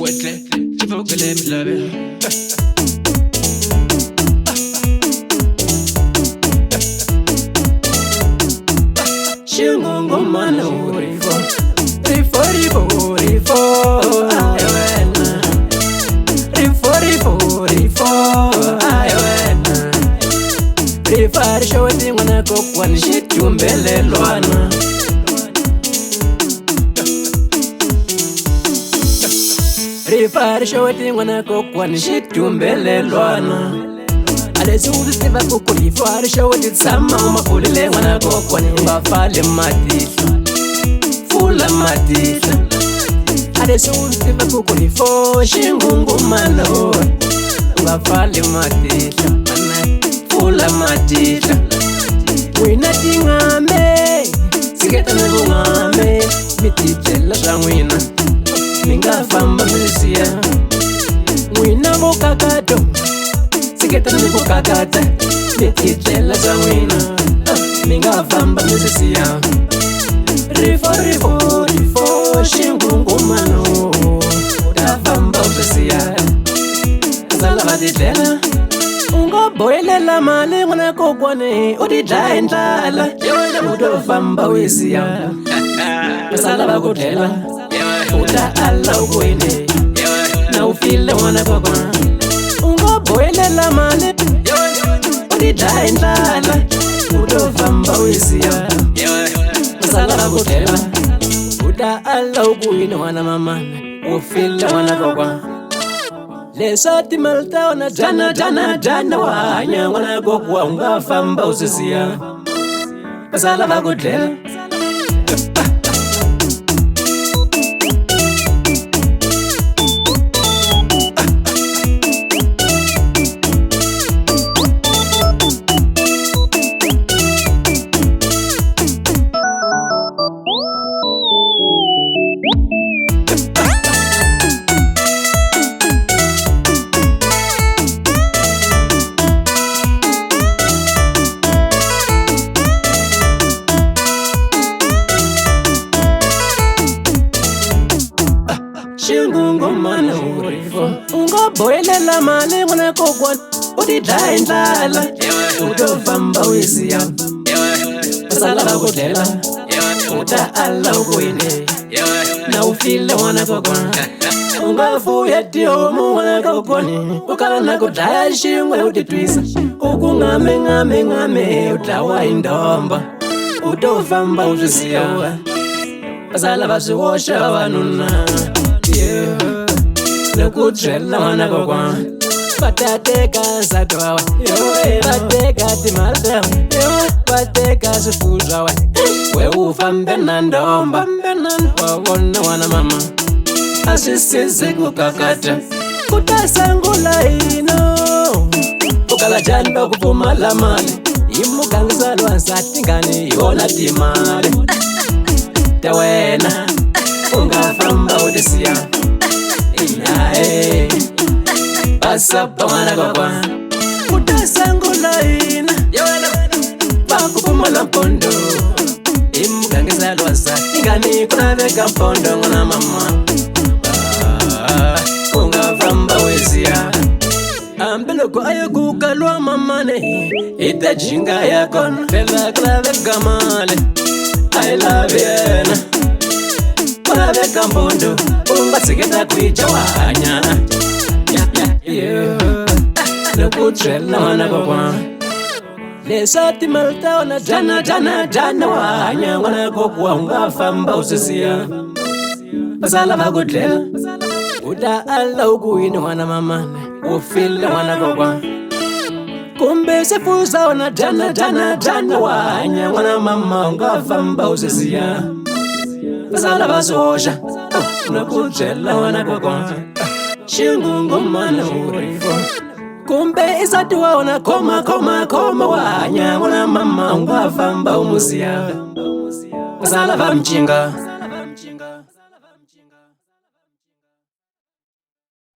wetle tifokele mhlabe Shingongo mano rifo ayewena rifo ayewena rifari shawati mwana kokwani shitumbelelwana Rifari shawati mwana kokwani shitumbelelwana Alezi udisiva kuku rifari shawati tsama umapulile mwana kokwani Mbafale matitla Fula matitla Alezi udisiva kuku rifo shingungu mano Mbafale matitla Fula matitla Wina tingame Siketa nebo ngame Mititela shangwina Minga famba milisia Wina mokakato Siketa nebo kakata Mititela shangwina Minga famba milisia Rifo Shingungu mano Da famba milisia Kasala batitela Ungo boilela mali mwana kokwane Udidla endlala Udo famba wisiya Kasala bakudlela Uda ala ukwene Na ufile mwana kokwane Ungo boilela mali Udidla endlala Udo famba wisiya Kasala bakudlela Uda ala ukwene mwana mama Ufile mwana kokwane Lesati malta wana jana wanya Wana kokwa unga famba usisia Kasala bakudlela Shingungu mano rifo Ungo boilela mali mwana kokwa Udidla endlala Udo famba wisiya Kasala bakudlela Uda ala ukwene Na ufile mwana kokwa Ungafuya diomu mwana kokwani Ukala na kudaya shingwe utitwisa Ngame Utawa indomba Udo famba usisiya Kasala basiwosha wanuna Nekudrela mwana kokwa Batateka zakawa Bateka timalda Bateka sifuzawa We ufambe na ndomba Wawona wana mama Asisize kukakata Kutasangula ino Ukala janda kupumala mali Imukangisalwa satingani yona timale Tawena Ungafamba udisiya Inae Basapa mwana kokwa Kutasangula ina Bakupumala mpondo Imukangisalwa satingani kunaveka mpondo ngona mama Ungafamba wesiya Ambeloko ayekukalwa mamane Ita jinga yakon Fela kunaveka male I love you Kunaveka mpondo Ungasiketa kuija wanya Nekudrela mwana kokwa Lesati malta wana jana wanya Mwana kokwa ungafamba usisiya Kasala bakudlela Uda ala ukuini mwana mama Ufile mwana kokwa Kumbe sefuza wana jana wanya Mwana mama ungafamba usisiya Kasala basosha Nekudrela mwana kokwa Shingungu mano rifo Kumbe isati waona koma wanya Mwana mama ungafamba umusiya Kasala bamchinga